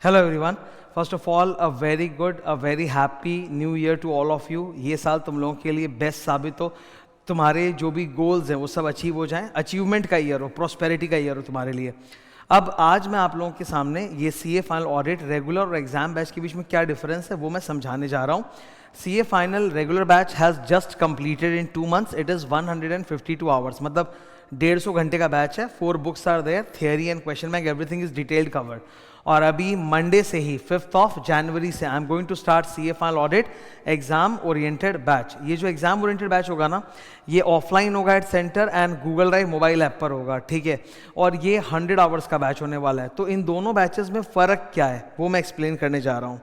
Hello everyone, first of all a very good a very happy new year to all of you. ये साल तुम लोगों के लिए बेस्ट साबित हो, तुम्हारे जो भी गोल्स हैं वो सब अचीव हो जाएं, अचीवमेंट का ईयर हो, प्रॉस्पेरिटी का ईयर हो तुम्हारे लिए। अब आज मैं आप लोगों के सामने ये सीए फाइनल ऑडिट रेगुलर और एग्जाम बैच के बीच में क्या डिफरेंस है वो मैं समझाने जा रहा हूँ। CA final regular batch has just completed in 2 months, it is 152 hours, मतलब 150 घंटे का बैच है। 4 books are there, theory and question bank, everything is detailed covered. और अभी मंडे से ही 5 जनवरी से I am going to start CA final audit exam oriented batch. ये जो एग्जाम ओरिएंटेड बैच होगा ना, ये ऑफलाइन होगा at centre and Google drive mobile app पर होगा, ठीक है। और ये 100 आवर्स का बैच होने वाला है। तो इन दोनों बैचेस में फ़र्क क्या है वो मैं एक्सप्लेन करने जा रहा हूँ,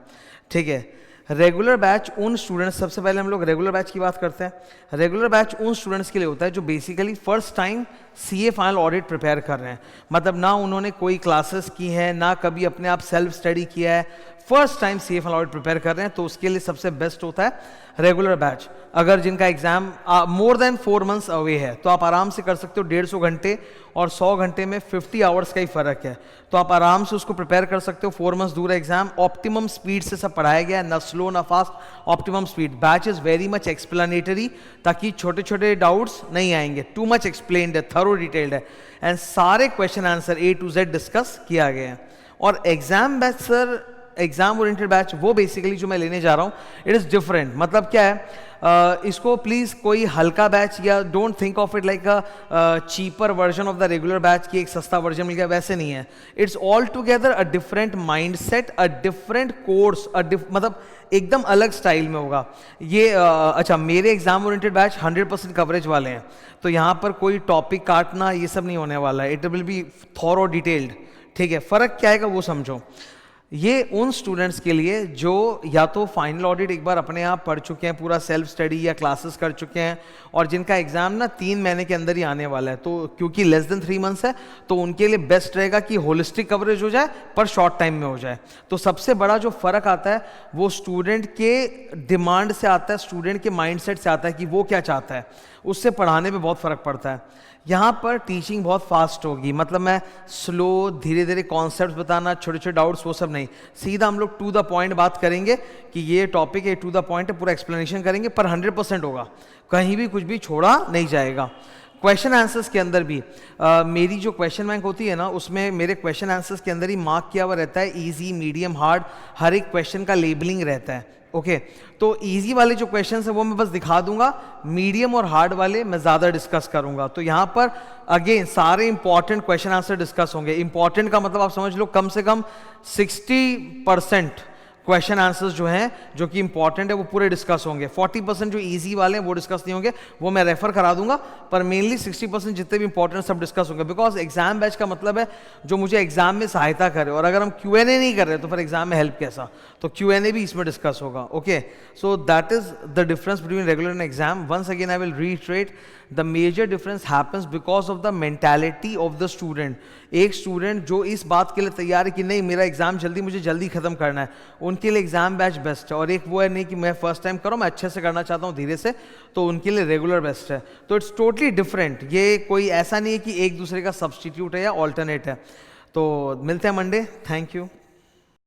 ठीक है। रेगुलर बैच उन स्टूडेंट्स, सबसे पहले हम लोग रेगुलर बैच की बात करते हैं। रेगुलर बैच उन स्टूडेंट्स के लिए होता है जो basically first time CA final audit prepare कर रहे हैं, मतलब ना उन्होंने कोई क्लासेस की है, ना कभी अपने आप सेल्फ स्टडी किया है, first time CA final audit prepare कर रहे हैं, तो उसके लिए सबसे बेस्ट होता है रेगुलर बैच। अगर जिनका exam more than 4 months away है तो आप आराम से कर सकते हो। 150 घंटे और 100 घंटे में 50 आवर्स का ही फर्क है, तो आप आराम से उसको प्रिपेयर कर सकते हो। 4 months दूर एग्जाम, ऑप्टिमम स्पीड से सब पढ़ाया गया है, ना स्लो ना fast, optimum speed. Batch is very much explanatory, ताकि छोटे छोटे डाउट्स नहीं आएंगे, टू मच एक्सप्लेन्ड है, थरो डिटेल्ड है, एंड सारे question answer A to Z discuss किया गया है। और exam batch sir, exam oriented batch वो बेसिकली जो मैं लेने जा रहा हूँ, इट इज़ डिफरेंट। मतलब क्या है, इसको प्लीज़ कोई हल्का बैच या don't think of it like a cheaper version of the regular batch की एक सस्ता वर्जन मिल गया, वैसे नहीं है। It's all together a different mind set, a different course, मतलब एकदम अलग स्टाइल में होगा ये। अच्छा, मेरे एग्जाम ओरिएंटेड बैच 100% कवरेज वाले हैं, तो यहाँ पर कोई टॉपिक काटना ये सब नहीं होने वाला है। It will be thorough detailed, ठीक है। फ़र्क क्या है वो समझो। ये उन स्टूडेंट्स के लिए जो या तो फाइनल ऑडिट एक बार अपने आप पढ़ चुके हैं, पूरा सेल्फ स्टडी या क्लासेस कर चुके हैं, और जिनका एग्जाम ना 3 महीने के अंदर ही आने वाला है, तो क्योंकि लेस देन 3 months है, तो उनके लिए बेस्ट रहेगा कि होलिस्टिक कवरेज हो जाए पर शॉर्ट टाइम में हो जाए। तो सबसे बड़ा जो फ़र्क आता है वो स्टूडेंट के डिमांड से आता है, स्टूडेंट के माइंडसेट से आता है कि वो क्या चाहता है, उससे पढ़ाने में बहुत फ़र्क पड़ता है। यहाँ पर टीचिंग बहुत फास्ट होगी, मतलब मैं स्लो धीरे धीरे कॉन्सेप्ट्स बताना, छोटे छोटे डाउट्स वो सब नहीं, सीधा हम लोग टू द पॉइंट बात करेंगे कि ये टॉपिक है, टू द पॉइंट है, पूरा एक्सप्लेनेशन करेंगे, पर 100% होगा, कहीं भी कुछ भी छोड़ा नहीं जाएगा। क्वेश्चन आंसर्स के अंदर भी मेरी जो क्वेश्चन बैंक होती है ना, उसमें मेरे क्वेश्चन आंसर्स के अंदर ही मार्क किया हुआ रहता है, इजी मीडियम हार्ड, हर एक क्वेश्चन का लेबलिंग रहता है, ओके। तो इजी वाले जो क्वेश्चंस है वो मैं बस दिखा दूंगा, मीडियम और हार्ड वाले मैं ज़्यादा डिस्कस करूंगा। तो यहाँ पर अगेन सारे इंपॉर्टेंट क्वेश्चन आंसर डिस्कस होंगे। इंपॉर्टेंट का मतलब आप समझ लो कम से कम 60% क्वेश्चन आंसर्स जो हैं जो कि इंपॉर्टेंट है वो पूरे डिस्कस होंगे। 40% जो इजी वाले हैं वो डिस्कस नहीं होंगे, वो मैं रेफर करा दूंगा, पर मेनली 60% जितने भी इंपॉर्टेंट सब डिस्कस होंगे। बिकॉज एग्जाम बैच का मतलब है जो मुझे एग्जाम में सहायता करे, और अगर हम Q&A नहीं कर रहे तो फिर एग्जाम में हेल्प कैसा, तो Q&A भी इसमें डिस्कस होगा, okay. So that is the difference between regular and exam. Once again I will retreat, the major difference happens because of the mentality of the student. एक स्टूडेंट जो इस बात के लिए तैयार है कि नहीं मेरा एग्जाम जल्दी, मुझे जल्दी खत्म करना है, उनके लिए एग्जाम बैच बेस्ट है। और एक वो है नहीं कि मैं फर्स्ट टाइम करूँ, मैं अच्छे से करना चाहता हूँ धीरे से, तो उनके लिए रेगुलर बेस्ट है। तो इट्स टोटली डिफरेंट, ये कोई ऐसा नहीं है कि एक दूसरे का सब्सटीट्यूट है या ऑल्टरनेट है। तो मिलते हैं मंडे, थैंक यू।